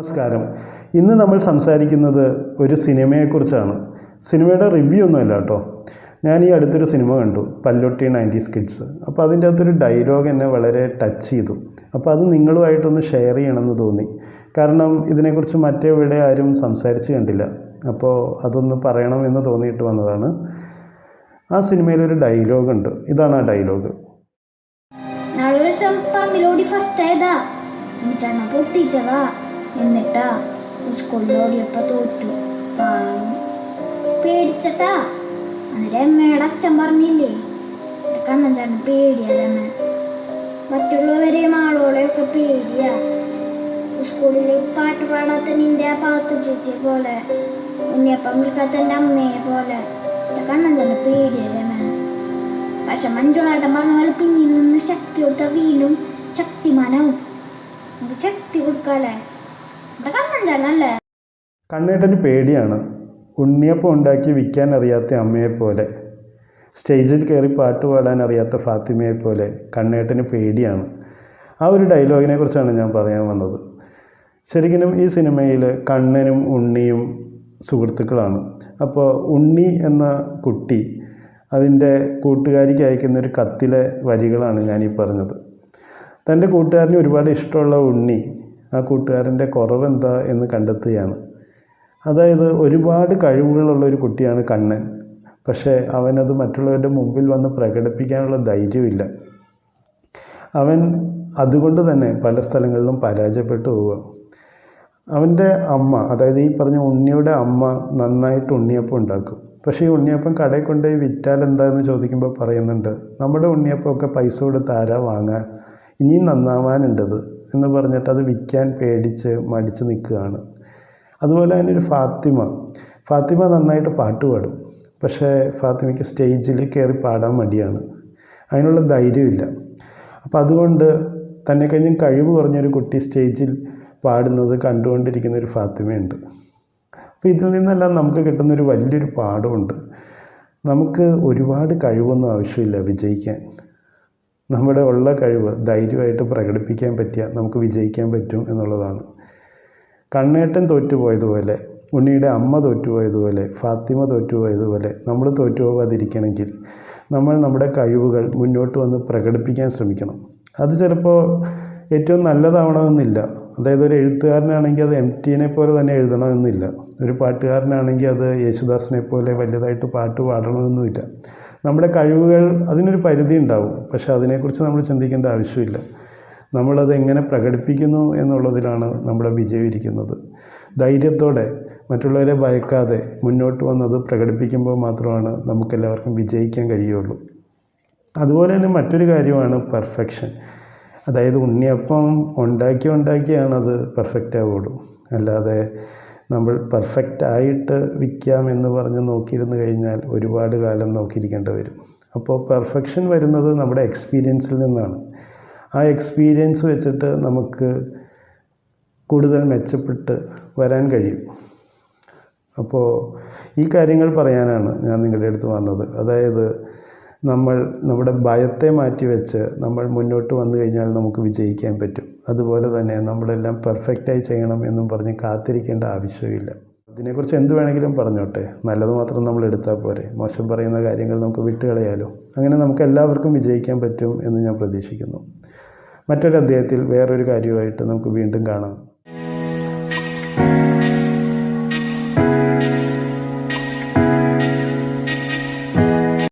നമസ്കാരം. ഇന്ന് നമ്മൾ സംസാരിക്കുന്നത് ഒരു സിനിമയെക്കുറിച്ചാണ്. സിനിമയുടെ റിവ്യൂ ഒന്നുമല്ല കേട്ടോ. ഞാൻ ഈ അടുത്തൊരു സിനിമ കണ്ടു, പല്ലൊട്ടി 90s കിഡ്സ്. അപ്പോൾ അതിൻ്റെ അകത്തൊരു ഡയലോഗ് എന്നെ വളരെ ടച്ച് ചെയ്തു. അപ്പോൾ അത് നിങ്ങളുമായിട്ടൊന്ന് ഷെയർ ചെയ്യണമെന്ന് തോന്നി. കാരണം ഇതിനെക്കുറിച്ച് മറ്റെവിടെ ആരും സംസാരിച്ച് കണ്ടില്ല. അപ്പോൾ അതൊന്ന് പറയണമെന്ന് തോന്നിയിട്ട് വന്നതാണ്. ആ സിനിമയിലൊരു ഡയലോഗുണ്ട്. ഇതാണ് ആ ഡയലോഗ്. പൊട്ടിച്ചതാ എന്നിട്ടാ സ്കൂളിലോടിയപ്പോ തോറ്റു. പേടിച്ചട്ടാ. അന്നേരം അമ്മയുടെ അച്ഛൻ പറഞ്ഞില്ലേ, കണ്ണൻ ചേട്ടൻ പേടിയാ തന്നെ. മറ്റുള്ളവരെയും ആളുകളെയൊക്കെ പേടിയാ. സ്കൂളിൽ പാട്ട് പാടാത്ത നിന്റെ പാത്തു ചേച്ചിയെ പോലെ, ഉണ്ണിയപ്പം വിൽക്കാത്ത എൻ്റെ അമ്മയെ പോലെ കണ്ണൻ ചേട്ടൻ പേടിയാ തന്നെ. പക്ഷെ മഞ്ജുളാട്ടം പറഞ്ഞ പോലെ പിന്നിൽ നിന്ന് ശക്തി കൊടുത്ത വീണ്ടും ശക്തിമാനാവും. ശക്തി കൊടുക്കാല്ലേ കണ്ണൻ ചേട്ടനല്ലേ. കണ്ണേട്ടന് പേടിയാണ്. ഉണ്ണിയപ്പം ഉണ്ടാക്കി വിൽക്കാൻ അറിയാത്ത അമ്മയെപ്പോലെ, സ്റ്റേജിൽ കയറി പാട്ട് പാടാൻ അറിയാത്ത ഫാത്തിമയെപ്പോലെ കണ്ണേട്ടന് പേടിയാണ്. ആ ഒരു ഡയലോഗിനെ കുറിച്ചാണ് ഞാൻ പറയാൻ വന്നത്. ശരിക്കും ഈ സിനിമയിൽ കണ്ണനും ഉണ്ണിയും സുഹൃത്തുക്കളാണ്. അപ്പോൾ ഉണ്ണി എന്ന കുട്ടി അതിൻ്റെ കൂട്ടുകാരിക്ക് അയക്കുന്നൊരു കത്തിലെ വരികളാണ് ഞാനീ പറഞ്ഞത്. തൻ്റെ കൂട്ടുകാരന് ഒരുപാട് ഇഷ്ടമുള്ള ഉണ്ണി ആ കൂട്ടുകാരൻ്റെ കുറവെന്താ എന്ന് കണ്ടെത്തുകയാണ്. അതായത് ഒരുപാട് കഴിവുകളുള്ള ഒരു കുട്ടിയാണ് കണ്ണൻ. പക്ഷേ അവനത് മറ്റുള്ളവരുടെ മുമ്പിൽ വന്ന് പ്രകടിപ്പിക്കാനുള്ള ധൈര്യമില്ല. അവൻ അതുകൊണ്ട് തന്നെ പല സ്ഥലങ്ങളിലും പരാജയപ്പെട്ടു പോവുക. അവൻ്റെ അമ്മ, അതായത് ഈ പറഞ്ഞ ഉണ്ണിയുടെ അമ്മ നന്നായിട്ട് ഉണ്ണിയപ്പം ഉണ്ടാക്കും. പക്ഷേ ഈ ഉണ്ണിയപ്പം കടയിൽ കൊണ്ടുപോയി വിറ്റാൽ എന്താണെന്ന് ചോദിക്കുമ്പോൾ പറയുന്നുണ്ട്, നമ്മുടെ ഉണ്ണിയപ്പമൊക്കെ പൈസ കൊടുത്ത് ആരാ വാങ്ങാൻ, ഇനിയും നന്നാവാനുണ്ടത് എന്ന് പറഞ്ഞിട്ട് അത് വിൽക്കാൻ പേടിച്ച് മടിച്ച് നിൽക്കുകയാണ്. അതുപോലെ തന്നെ ഒരു ഫാത്തിമ നന്നായിട്ട് പാട്ട് പാടും. പക്ഷേ ഫാത്തിമയ്ക്ക് സ്റ്റേജിൽ കയറി പാടാൻ മടിയാണ്, അതിനുള്ള ധൈര്യമില്ല. അപ്പോൾ അതുകൊണ്ട് തന്നെ കഴിഞ്ഞും കഴിവ് കുറഞ്ഞൊരു കുട്ടി സ്റ്റേജിൽ പാടുന്നത് കണ്ടുകൊണ്ടിരിക്കുന്ന ഒരു ഫാത്തിമയുണ്ട്. അപ്പോൾ ഇതിൽ നിന്നെല്ലാം നമുക്ക് കിട്ടുന്നൊരു വലിയൊരു പാഠമുണ്ട്. നമുക്ക് ഒരുപാട് കഴിവൊന്നും ആവശ്യമില്ല വിജയിക്കാൻ. നമ്മുടെ ഉള്ള കഴിവ് ധൈര്യമായിട്ട് പ്രകടിപ്പിക്കാൻ പറ്റിയാൽ നമുക്ക് വിജയിക്കാൻ പറ്റും എന്നുള്ളതാണ്. കണ്ണേട്ടൻ തോറ്റുപോയതുപോലെ, ഉണ്ണിയുടെ അമ്മ തോറ്റുപോയതുപോലെ, ഫാത്തിമ തോറ്റുപോയതുപോലെ നമ്മൾ തോറ്റുപോകാതിരിക്കണമെങ്കിൽ നമ്മൾ നമ്മുടെ കഴിവുകൾ മുന്നോട്ട് വന്ന് പ്രകടിപ്പിക്കാൻ ശ്രമിക്കണം. അത് ചിലപ്പോൾ ഏറ്റവും നല്ലതാവണമെന്നില്ല. അതായത് ഒരു എഴുത്തുകാരനാണെങ്കിൽ അത് MTനെ പോലെ തന്നെ എഴുതണമെന്നില്ല. ഒരു പാട്ടുകാരനാണെങ്കിൽ അത് യേശുദാസിനെ പോലെ വലുതായിട്ട് പാട്ട് പാടണമെന്നുമില്ല. നമ്മുടെ കഴിവുകൾ അതിനൊരു പരിധി ഉണ്ടാവും. പക്ഷെ അതിനെക്കുറിച്ച് നമ്മൾ ചിന്തിക്കേണ്ട ആവശ്യമില്ല. നമ്മളത് എങ്ങനെ പ്രകടിപ്പിക്കുന്നു എന്നുള്ളതിലാണ് നമ്മുടെ വിജയം ഇരിക്കുന്നത്. ധൈര്യത്തോടെ മറ്റുള്ളവരെ ഭയക്കാതെ മുന്നോട്ട് വന്നത് പ്രകടിപ്പിക്കുമ്പോൾ മാത്രമാണ് നമുക്കെല്ലാവർക്കും വിജയിക്കാൻ കഴിയുള്ളൂ. അതുപോലെ തന്നെ മറ്റൊരു കാര്യമാണ് പെർഫെക്ഷൻ. അതായത് ഉണ്ണിയപ്പം ഉണ്ടാക്കിയാണത് പെർഫെക്റ്റ് ആവുള്ളൂ. അല്ലാതെ നമ്മൾ പെർഫെക്റ്റ് ആയിട്ട് വിൽക്കാമെന്ന് പറഞ്ഞ് നോക്കിയിരുന്നു കഴിഞ്ഞാൽ ഒരുപാട് കാലം നോക്കിയിരിക്കേണ്ടി വരും. അപ്പോൾ പെർഫെക്ഷൻ വരുന്നത് നമ്മുടെ എക്സ്പീരിയൻസിൽ നിന്നാണ്. ആ എക്സ്പീരിയൻസ് വെച്ചിട്ട് നമുക്ക് കൂടുതൽ മെച്ചപ്പെട്ട് വരാൻ കഴിയും. അപ്പോൾ ഈ കാര്യങ്ങൾ പറയാനാണ് ഞാൻ നിങ്ങളുടെ അടുത്ത് വന്നത്. അതായത് നമ്മൾ നമ്മുടെ ഭയത്തെ മാറ്റിവെച്ച് നമ്മൾ മുന്നോട്ട് വന്നു കഴിഞ്ഞാൽ നമുക്ക് വിജയിക്കാൻ പറ്റും. അതുപോലെ തന്നെ നമ്മളെല്ലാം പെർഫെക്റ്റായി ചെയ്യണം എന്നും പറഞ്ഞ് കാത്തിരിക്കേണ്ട ആവശ്യമില്ല. അതിനെക്കുറിച്ച് എന്ത് വേണമെങ്കിലും പറഞ്ഞോട്ടെ, നല്ലത് മാത്രം നമ്മൾ എടുത്താൽ പോരെ. മോശം പറയുന്ന കാര്യങ്ങൾ നമുക്ക് വിട്ടുകളയാലോ. അങ്ങനെ നമുക്ക് എല്ലാവർക്കും വിജയിക്കാൻ പറ്റും എന്ന് ഞാൻ പ്രതീക്ഷിക്കുന്നു. മറ്റൊരു അധ്യായത്തിൽ വേറൊരു കാര്യമായിട്ട് നമുക്ക് വീണ്ടും കാണാം.